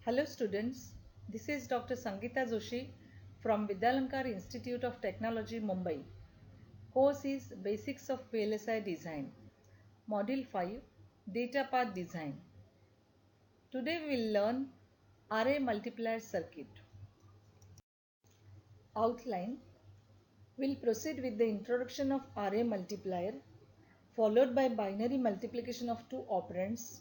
Hello students, this is Dr. Sangeeta Joshi from Vidyalankar Institute of Technology, Mumbai. Course is Basics of VLSI Design. Module 5, Data Path Design. Today we will learn Array Multiplier Circuit. Outline. We'll proceed with the introduction of array multiplier, followed by binary multiplication of two operands,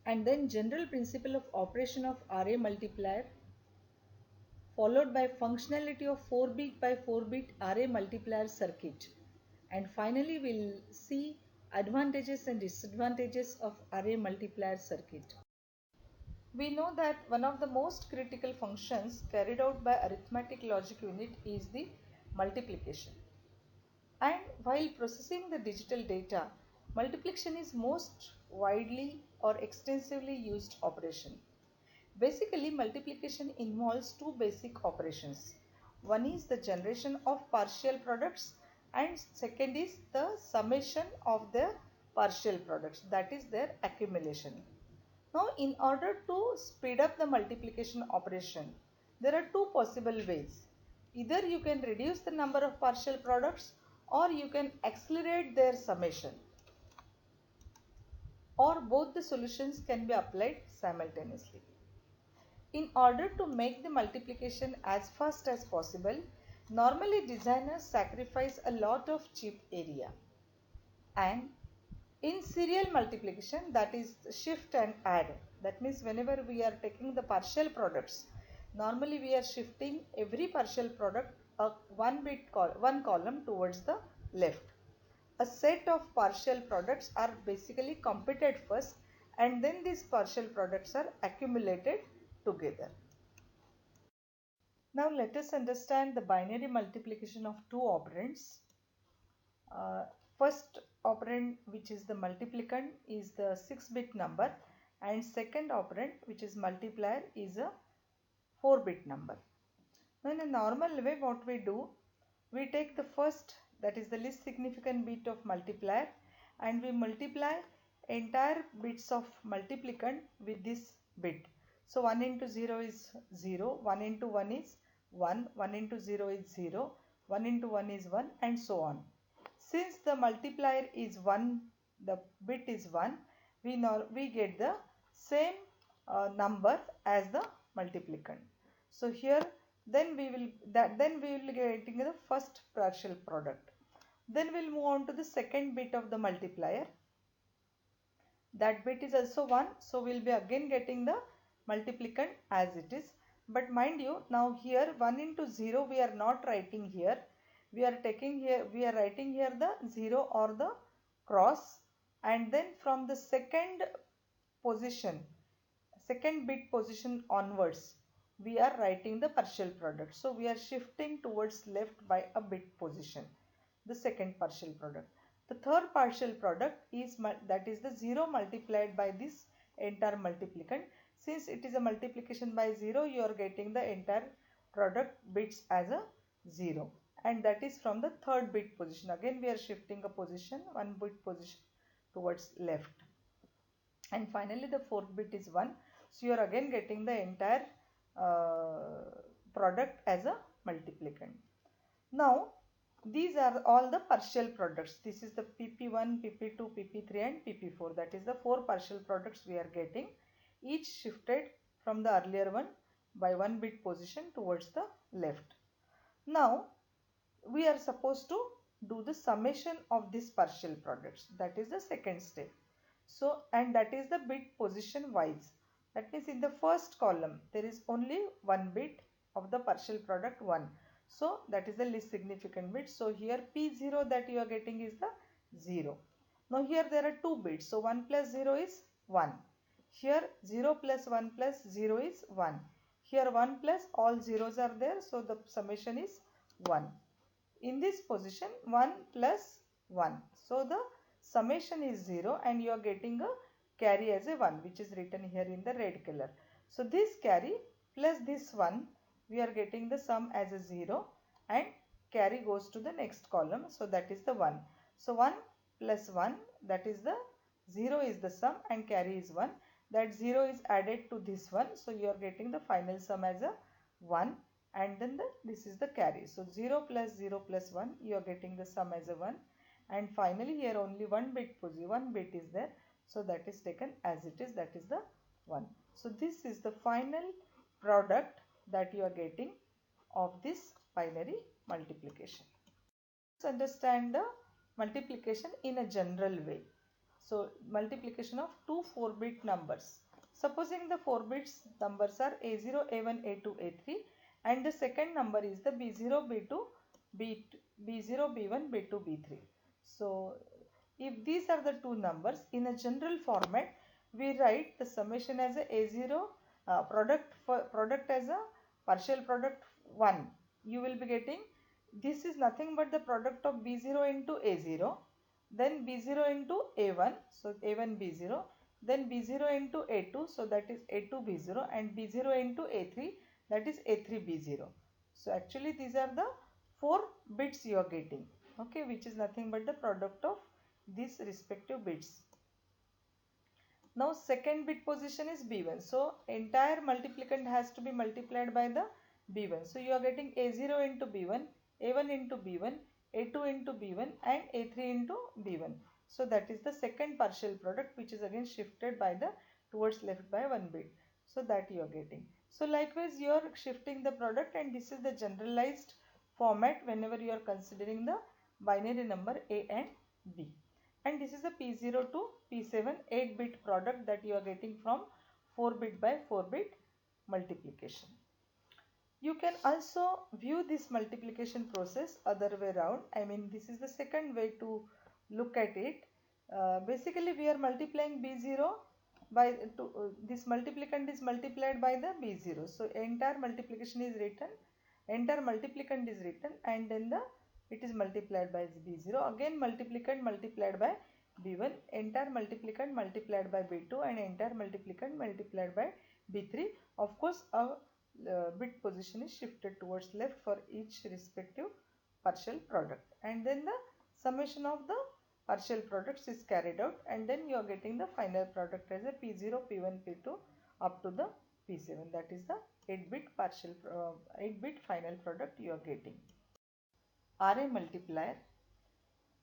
and then general principle of operation of array multiplier, followed by functionality of 4-bit by 4-bit array multiplier circuit, and finally we'll see advantages and disadvantages of array multiplier circuit. We know that one of the most critical functions carried out by arithmetic logic unit is the multiplication. And while processing the digital data, multiplication is most widely or extensively used operation. Basically, multiplication involves two basic operations. One is the generation of partial products and second is the summation of their partial products, that is their accumulation. Now, in order to speed up the multiplication operation, there are two possible ways. Either you can reduce the number of partial products or you can accelerate their summation, or both the solutions can be applied simultaneously. In order to make the multiplication as fast as possible, normally designers sacrifice a lot of chip area. And in serial multiplication, that is shift and add, that means whenever we are taking the partial products, normally we are shifting every partial product one column towards the left. A set of partial products are basically computed first and then these partial products are accumulated together. Now let us understand the binary multiplication of two operands. Uh, First operand, which is the multiplicand, is the 6-bit number, and second operand, which is multiplier, is a 4-bit number. Now in a normal way, what we do, we take the first, that is the least significant bit of multiplier, and we multiply entire bits of multiplicand with this bit. So 1 into 0 is 0, 1 into 1 is 1, 1 into 0 is 0, 1 into 1 is 1, and so on. Since the multiplier is 1, the bit is 1, we get the same number as the multiplicand. So here then we will getting the first partial product. Then we'll move on to the second bit of the multiplier. That bit is also 1, so we'll be again getting the multiplicand as it is. But mind you, now here 1 into 0 we are not writing here. We are writing here the 0 or the cross, and then from the second bit position onwards, we are writing the partial product. So we are shifting towards left by a bit position, the second partial product. The third partial product is that is the 0 multiplied by this entire multiplicand. Since it is a multiplication by 0, you are getting the entire product bits as a 0, and that is from the third bit position. Again we are shifting a position, one bit position towards left, and finally the fourth bit is 1. So you are again getting the entire product as a multiplicand. Now these are all the partial products. This is the PP1, PP2, PP3 and PP4. That is the 4 partial products we are getting, each shifted from the earlier one by 1 bit position towards the left. Now we are supposed to do the summation of these partial products. That is the second step. So, and that is the bit position wise. That means in the first column there is only one bit of the partial product 1. So that is the least significant bit. So here P0 that you are getting is the 0. Now here there are 2 bits. So 1 plus 0 is 1. Here 0 plus 1 plus 0 is 1. Here 1 plus all zeros are there. So the summation is 1. In this position 1 plus 1. So the summation is 0 and you are getting a carry as a 1, which is written here in the red color. So this carry plus this 1, we are getting the sum as a 0 and carry goes to the next column. So that is the 1. So 1 plus 1, that is the 0 is the sum and carry is 1. that 0 is added to this one, so you are getting the final sum as a 1, and then this is the carry. So 0 plus 0 plus 1, you are getting the sum as a 1, and finally here only one bit is there, so that is taken as it is, that is the 1. So this is the final product that you are getting of this binary multiplication. Let's understand the multiplication in a general way. So multiplication of two 4-bit numbers. Supposing the 4 bits numbers are A0, A1, A2, A3, and the second number is the B0, B2, B0, B1, B2, B3. So if these are the two numbers, in a general format, we write the summation as a A0 product as a partial product 1. You will be getting, this is nothing but the product of B0 into A0, then B0 into A1, so A1 B0, then B0 into A2, so that is A2 B0, and B0 into A3, that is A3 B0. So actually these are the 4 bits you are getting, okay, which is nothing but the product of these respective bits. Now second bit position is B1, so entire multiplicand has to be multiplied by the B1. So you are getting A0 into B1, A1 into B1, A2 into B1, and A3 into B1. So that is the second partial product, which is again shifted by the towards left by 1 bit. So that you are getting. So likewise you are shifting the product, and this is the generalized format whenever you are considering the binary number A and B. And this is the P0 to P7 8-bit product that you are getting from 4-bit by 4-bit multiplication. You can also view this multiplication process other way around. I mean, this is the second way to look at it. Basically, we are multiplying B0 by this multiplicand is multiplied by the B0. So entire multiplication is written, entire multiplicand is written, and then it is multiplied by B0. Again multiplicand multiplied by B1, entire multiplicand multiplied by B2, and entire multiplicand multiplied by B3. Of course, a bit position is shifted towards left for each respective partial product, and then the summation of the partial products is carried out, and then you are getting the final product as a P0, P1, P2 up to the P7. That is the 8-bit final product you are getting. Array multiplier.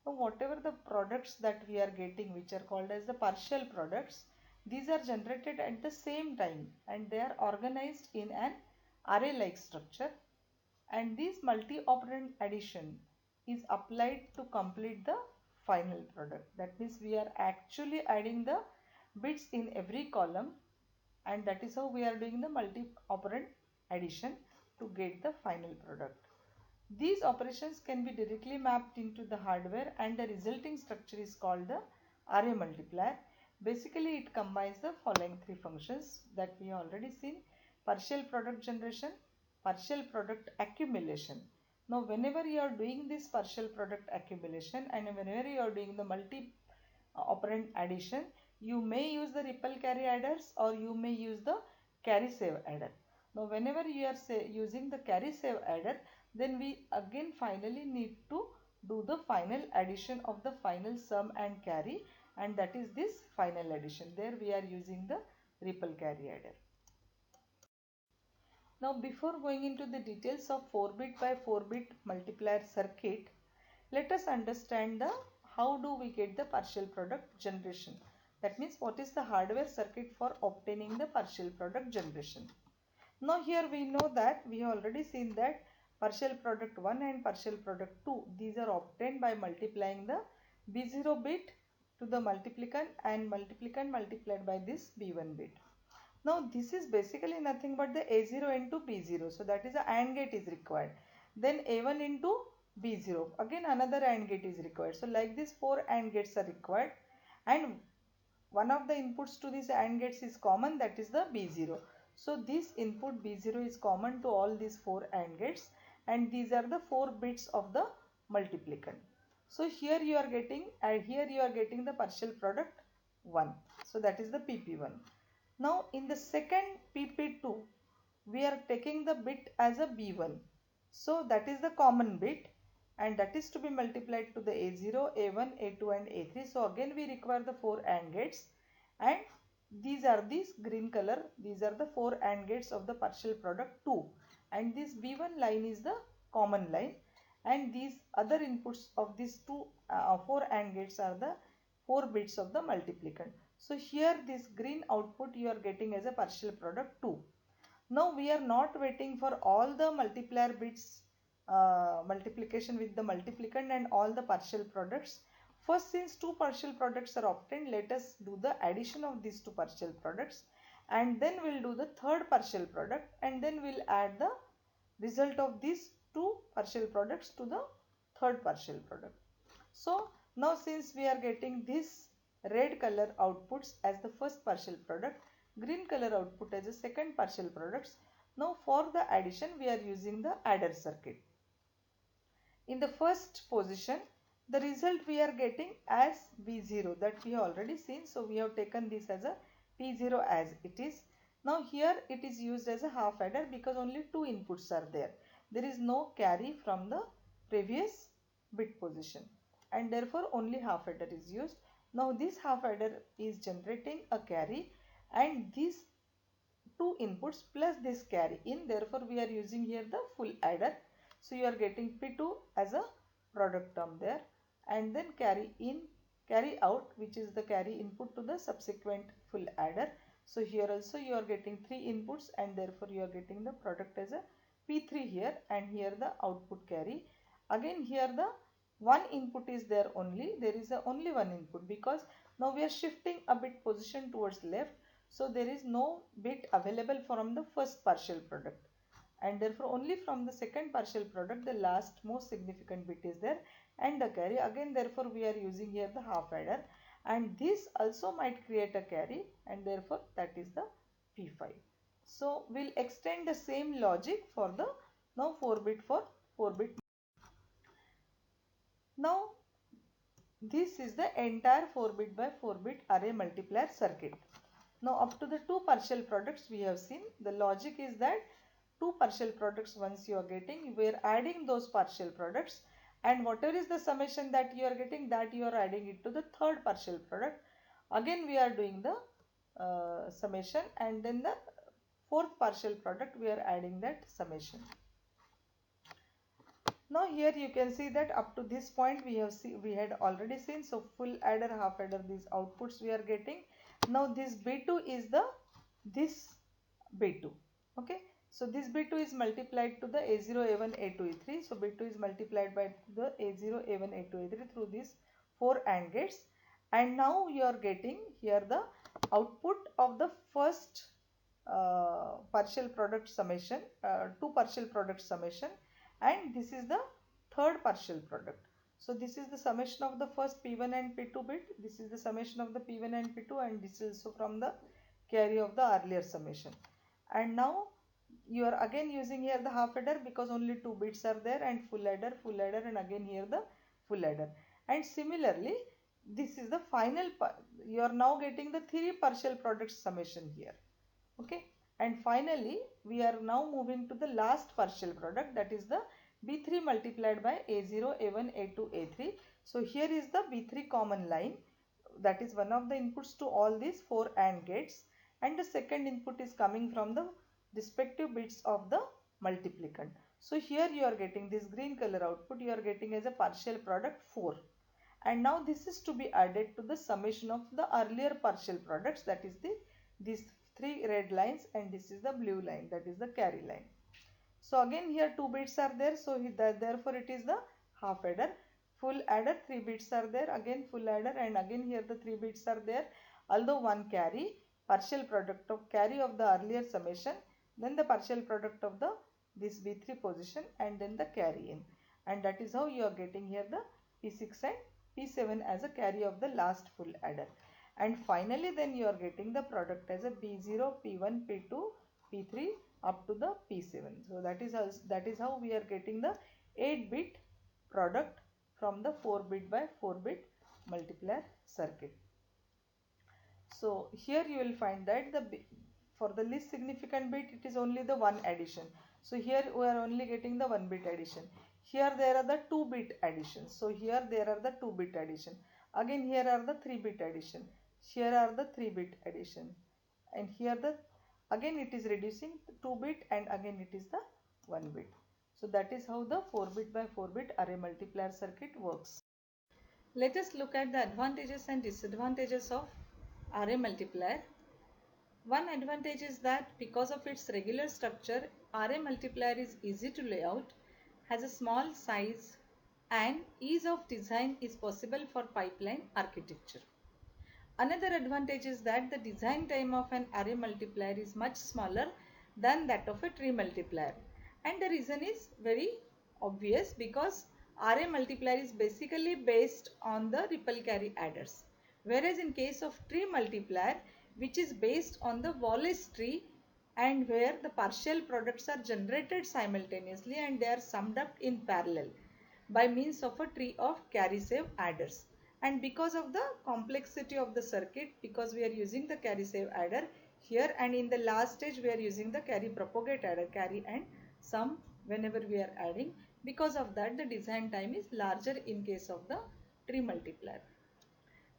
So whatever the products that we are getting, which are called as the partial products, these are generated at the same time, and they are organized in an array like structure, and this multi-operand addition is applied to complete the final product. That means we are actually adding the bits in every column, and that is how we are doing the multi-operand addition to get the final product. These operations can be directly mapped into the hardware, and the resulting structure is called the array multiplier. Basically, it combines the following 3 functions that we have already seen: partial product generation, partial product accumulation. Now, whenever you are doing this partial product accumulation and whenever you are doing the multi-operand addition, you may use the ripple carry adders or you may use the carry save adder. Now, whenever you are using the carry save adder, then we again finally need to do the final addition of the final sum and carry, and that is this final addition. There we are using the ripple carry adder. Now before going into the details of 4-bit by 4-bit multiplier circuit, let us understand the how do we get the partial product generation. That means what is the hardware circuit for obtaining the partial product generation. Now here we know that we have already seen that partial product 1 and partial product 2, these are obtained by multiplying the B0 bit to the multiplicand and multiplicand multiplied by this B1 bit. Now this is basically nothing but the A0 into B0, so that is a AND gate is required. Then A1 into B0, again another AND gate is required. So like this 4 AND gates are required, and one of the inputs to these AND gates is common, that is the B0. So this input B0 is common to all these 4 AND gates, and these are the 4 bits of the multiplicand. So here you are getting the partial product 1. So that is the PP1. Now in the second PP2, we are taking the bit as a B1. So that is the common bit, and that is to be multiplied to the A0, A1, A2 and A3. So again we require the 4 AND gates, and these are these green color, these are the 4 AND gates of the partial product 2, and this B1 line is the common line, and these other inputs of these 4 AND gates are the 4 bits of the multiplicand. So here this green output you are getting as a partial product 2. Now we are not waiting for all the multiplier bits multiplication with the multiplicand and all the partial products. First, since two partial products are obtained, let us do the addition of these two partial products, and then we'll do the third partial product, and then we'll add the result of these two partial products to the third partial product. So now since we are getting this red color outputs as the first partial product, green color output as a second partial products, now for the addition we are using the adder circuit. In the first position, the result we are getting as B0, that we have already seen. So we have taken this as a P0 as it is. Now here it is used as a half adder because only two inputs are there. There is no carry from the previous bit position, and therefore only half adder is used. Now this half adder is generating a carry, and these two inputs plus this carry in, therefore we are using here the full adder. So you are getting P2 as a product term there, and then carry in, carry out, which is the carry input to the subsequent full adder. So here also you are getting three inputs, and therefore you are getting the product as a P3 here, and here the output carry. Again here the one input is there only, there is only one input because now we are shifting a bit position towards left. So there is no bit available from the first partial product, and therefore only from the second partial product the last most significant bit is there, and the carry. Again therefore we are using here the half adder, and this also might create a carry, and therefore that is the P5. So we'll extend the same logic for the now 4 bit for 4 bit. Now this is the entire 4 bit by 4 bit array multiplier circuit. Now up to the two partial products we have seen, the logic is that two partial products once you are getting, we are adding those partial products, and whatever is the summation that you are getting, that you are adding it to the third partial product. Again we are doing the summation, and then the fourth partial product we are adding that summation. Now here you can see that up to this point we had already seen. So full adder, half adder, these outputs we are getting. Now this B2 is this B2. Okay. So this B2 is multiplied to the A0, A1, A2, A3. So B2 is multiplied by the A0, A1, A2, A3 through these 4 AND gates. And now you are getting here the output of the first partial product summation, two partial product summation, and this is the third partial product. So this is the summation of the first P1 and P2 bit, this is the summation of the P1 and P2, and this is also from the carry of the earlier summation. And now you are again using here the half adder because only two bits are there, and full adder, and again here the full adder. And similarly this is the final you are now getting the three partial product summation here. Okay, and finally we are now moving to the last partial product, that is the B3 multiplied by A0, A1, A2, A3. So here is the B3 common line, that is one of the inputs to all these 4 AND gates, and the second input is coming from the respective bits of the multiplicand. So here you are getting this green color output, you are getting as a partial product 4, and now this is to be added to the summation of the earlier partial products, that is these three red lines, and this is the blue line, that is the carry line. So again here two bits are there, so therefore it is the half adder. Full adder, 3 bits are there, again full adder, and again here the 3 bits are there, although one carry, partial product of carry of the earlier summation, then the partial product of the this B3 position, and then the carry in, and that is how you are getting here the P6 and P7 as a carry of the last full adder. And finally then you are getting the product as a P0, P1, P2, P3 up to the P7. So that is how we are getting the 8-bit product from the 4-bit by 4-bit multiplier circuit. So here you will find that for the least significant bit it is only the one addition. So here we are only getting the 1-bit addition. Here there are the 2-bit additions. So here there are the 2-bit addition. Again here are the 3-bit addition. Here are the 3-bit addition, and here the again it is reducing 2-bit, and again it is the 1-bit. So that is how the 4-bit by 4-bit array multiplier circuit works. Let us look at the advantages and disadvantages of array multiplier. One advantage is that because of its regular structure, array multiplier is easy to lay out, has a small size, and ease of design is possible for pipeline architecture. Another advantage is that the design time of an array multiplier is much smaller than that of a tree multiplier. And the reason is very obvious, because array multiplier is basically based on the ripple carry adders. Whereas in case of tree multiplier, which is based on the Wallace tree, and where the partial products are generated simultaneously and they are summed up in parallel by means of a tree of carry save adders. And because of the complexity of the circuit, because we are using the carry save adder here, and in the last stage we are using the carry propagate adder, carry and sum whenever we are adding, because of that the design time is larger in case of the tree multiplier.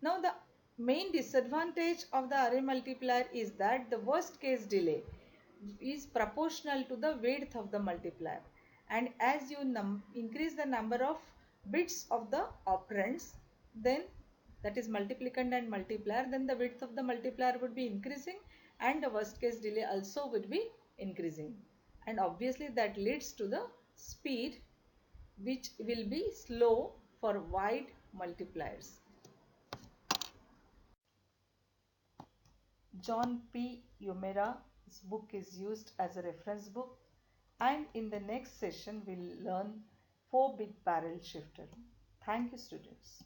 Now the main disadvantage of the array multiplier is that the worst case delay is proportional to the width of the multiplier, and as you increase the number of bits of the operands, then that is multiplicand and multiplier, then the width of the multiplier would be increasing and the worst case delay also would be increasing, and obviously that leads to the speed which will be slow for wide multipliers. John P. Umera's book is used as a reference book, and in the next session we'll learn 4-bit barrel shifter. Thank you, students.